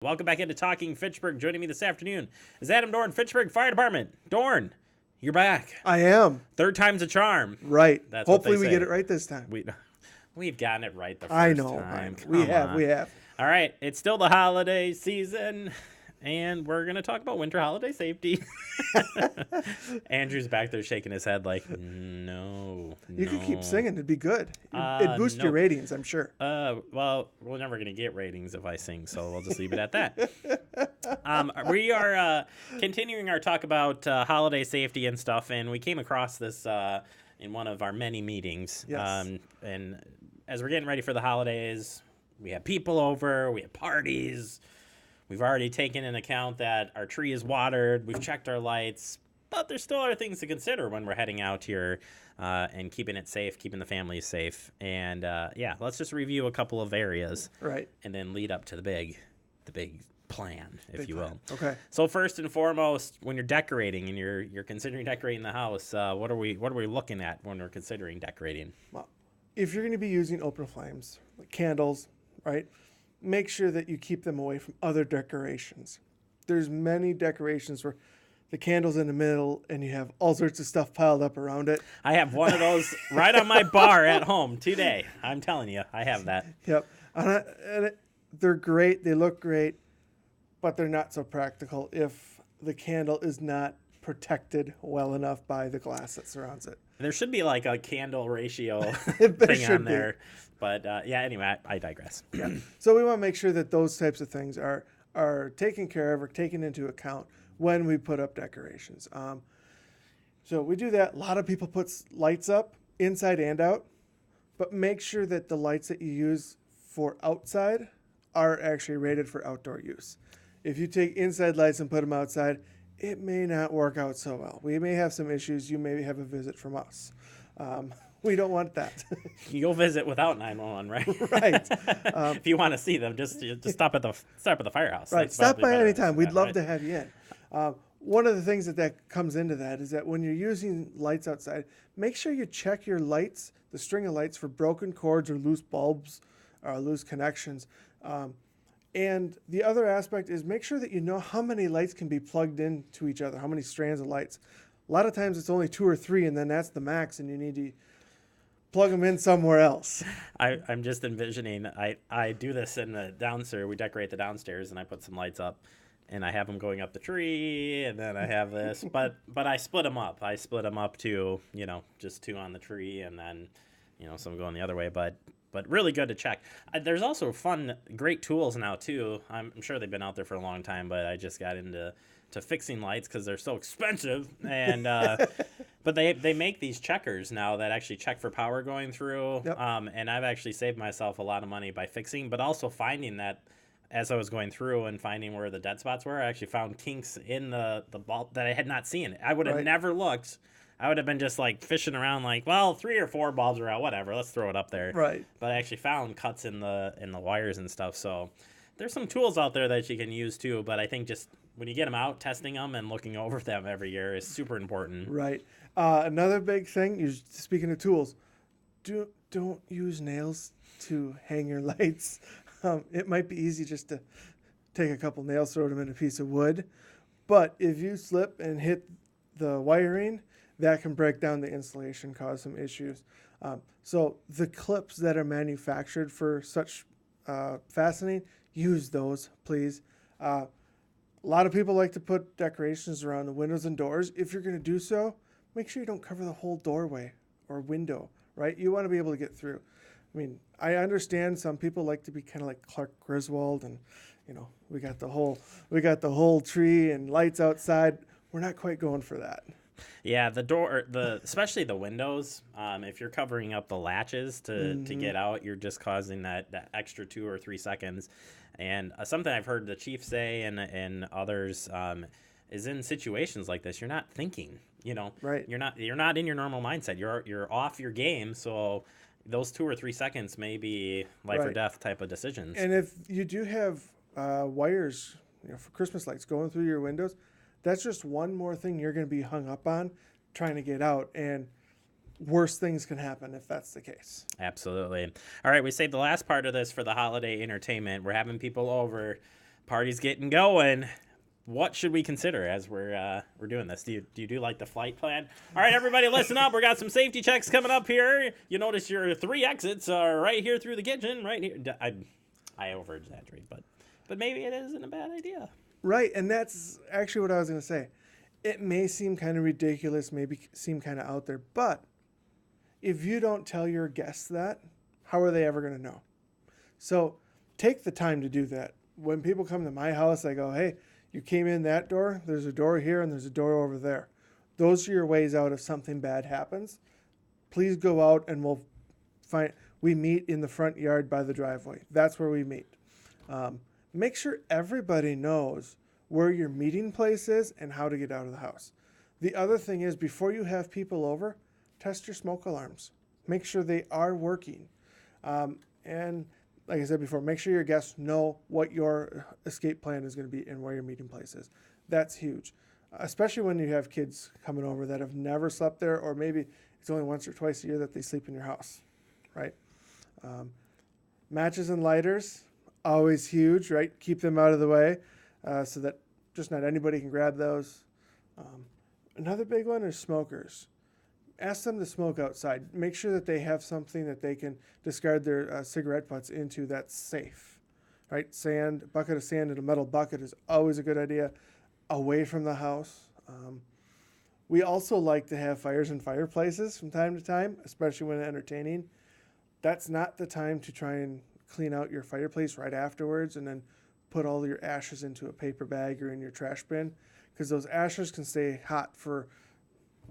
Welcome back into Talking Fitchburg. Joining me this afternoon is Adam Dorn, Fitchburg Fire Department. Dorn, you're back. I am. Third time's a charm. Right. That's Hopefully what they we say. get it right this time. We've gotten it right the first I know. time. We Come on. have. All right, it's still the holiday season, and we're going to talk about winter holiday safety. Andrew's back there shaking his head like, no. You could keep singing. It'd be good. It'd boost your ratings, I'm sure. Well, we're never going to get ratings if I sing, so we'll just leave it at that. We are continuing our talk about holiday safety and stuff, and we came across this in one of our many meetings. Yes. And as we're getting ready for the holidays, we have people over, we have parties. We've already taken into account that our tree is watered. We've checked our lights, but there still are things to consider when we're heading out here and keeping it safe, keeping the families safe. And let's just review a couple of areas, Right. and then lead up to the big plan, if you will. Okay. So first and foremost, when you're decorating and you're considering decorating the house, what are we looking at when we're considering decorating? Well, if you're going to be using open flames, like candles, right, make sure that you keep them away from other decorations. There's many decorations where the candle's in the middle and you have all sorts of stuff piled up around it. I have one of those right on my bar at home today. I'm telling you, I have that. Yep. They're great. They look great, but they're not so practical if the candle is not protected well enough by the glass that surrounds it. There should be like a candle ratio There thing should on there. But anyway, I digress. Yeah. So we want to make sure that those types of things are taken care of or taken into account when we put up decorations. So we do that. A lot of people put lights up inside and out, but make sure that the lights that you use for outside are actually rated for outdoor use. If you take inside lights and put them outside, it may not work out so well. We may have some issues. You may have a visit from us. We don't want that. You'll visit without 911, right? Right. If you want to see them, just stop at the firehouse. Right. That's Stop probably by better. anytime. We'd love Right? to have you in. One of the things that comes into that is that when you're using lights outside, make sure you check your lights, the string of lights, for broken cords or loose bulbs or loose connections. And the other aspect is make sure that you know how many lights can be plugged into each other, how many strands of lights. A lot of times it's only 2 or 3, and then that's the max, and you need to plug them in somewhere else. I'm just envisioning, I do this in the downstairs. We decorate the downstairs, and I put some lights up, and I have them going up the tree, and then I have this. but I split them up. I split them up to, just 2 on the tree, and then, some going the other way. But really good to check. There's also great tools now, too. I'm sure they've been out there for a long time, but I just got into fixing lights because they're so expensive. And but they make these checkers now that actually check for power going through. Yep. And I've actually saved myself a lot of money by fixing, but also finding that as I was going through and finding where the dead spots were, I actually found kinks in the bulb that I had not seen. I would have never looked. I would have been just like fishing around like, well, 3 or 4 bulbs are out, whatever, let's throw it up there. Right. But I actually found cuts in the wires and stuff. So there's some tools out there that you can use too, but I think just when you get them out, testing them and looking over them every year is super important. Right. Another big thing, speaking of tools, don't use nails to hang your lights. It might be easy just to take a couple nails, throw them in a piece of wood. But if you slip and hit the wiring, that can break down the insulation, cause some issues. So the clips that are manufactured for such fastening, use those, please. A lot of people like to put decorations around the windows and doors. If you're going to do so, make sure you don't cover the whole doorway or window, right? You want to be able to get through. I mean, I understand some people like to be kind of like Clark Griswold and, we got the whole tree and lights outside. We're not quite going for that. Yeah, especially the windows. If you're covering up the latches to get out, you're just causing that extra 2 or 3 seconds. And something I've heard the chief say and others is in situations like this, you're not thinking. Right. You're not in your normal mindset. You're off your game. So those 2 or 3 seconds may be life or death type of decisions. And if you do have wires, for Christmas lights going through your windows, that's just one more thing you're going to be hung up on trying to get out. And worse things can happen if that's the case. Absolutely. All right, we saved the last part of this for the holiday entertainment. We're having people over. party's getting going. What should we consider as we're doing this? Do you do like the flight plan? All right, everybody, listen up. We got some safety checks coming up here. You notice your 3 exits are right here through the kitchen, right here. I over exaggerate, but maybe it isn't a bad idea. Right, and that's actually what I was going to say. It may seem kind of ridiculous, maybe seem kind of out there, but if you don't tell your guests that, how are they ever going to know? So take the time to do that. When people come to my house, I go, hey, you came in that door, there's a door here, and there's a door over there. Those are your ways out if something bad happens. Please go out and we meet in the front yard by the driveway. That's where we meet. Make sure everybody knows where your meeting place is and how to get out of the house. The other thing is, before you have people over, test your smoke alarms. Make sure they are working. And like I said before, make sure your guests know what your escape plan is going to be and where your meeting place is. That's huge, especially when you have kids coming over that have never slept there, or maybe it's only once or twice a year that they sleep in your house, right? Matches and lighters, always huge, right? Keep them out of the way so that just not anybody can grab those. Another big one is smokers. Ask them to smoke outside. Make sure that they have something that they can discard their cigarette butts into that's safe, right? Bucket of sand in a metal bucket is always a good idea, away from the house. We also like to have fires in fireplaces from time to time, especially when entertaining. That's not the time to try and clean out your fireplace right afterwards and then put all your ashes into a paper bag or in your trash bin, because those ashes can stay hot for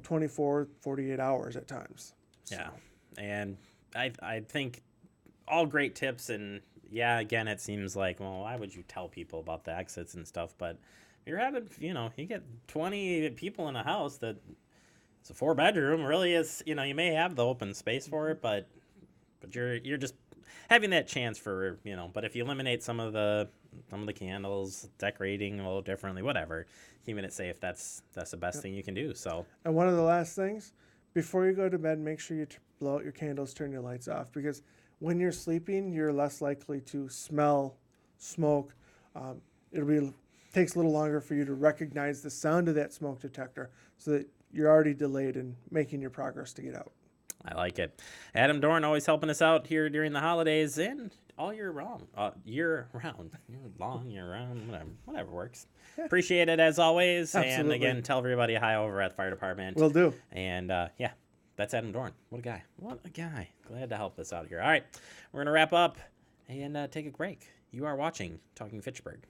24, 48 hours at times. So. Yeah, and I think all great tips, and yeah, again, it seems like, well, why would you tell people about the exits and stuff? But you're having, you get 20 people in a house that it's a 4-bedroom, really is, you may have the open space for it, but you're just having that chance for, but if you eliminate some of the candles, decorating a little differently, whatever, keeping it safe, that's the best thing you can do. So, and one of the last things, before you go to bed, make sure you blow out your candles, turn your lights off, because when you're sleeping, you're less likely to smell smoke. Takes a little longer for you to recognize the sound of that smoke detector, so that you're already delayed in making your progress to get out. I like it. Adam Dorn always helping us out here during the holidays and all year round. Year round. Year round, whatever works. Yeah. Appreciate it as always. Absolutely. And again, tell everybody hi over at the fire department. Will do. And yeah, that's Adam Dorn. What a guy. What a guy. Glad to help us out here. All right, we're going to wrap up and take a break. You are watching Talking Fitchburg.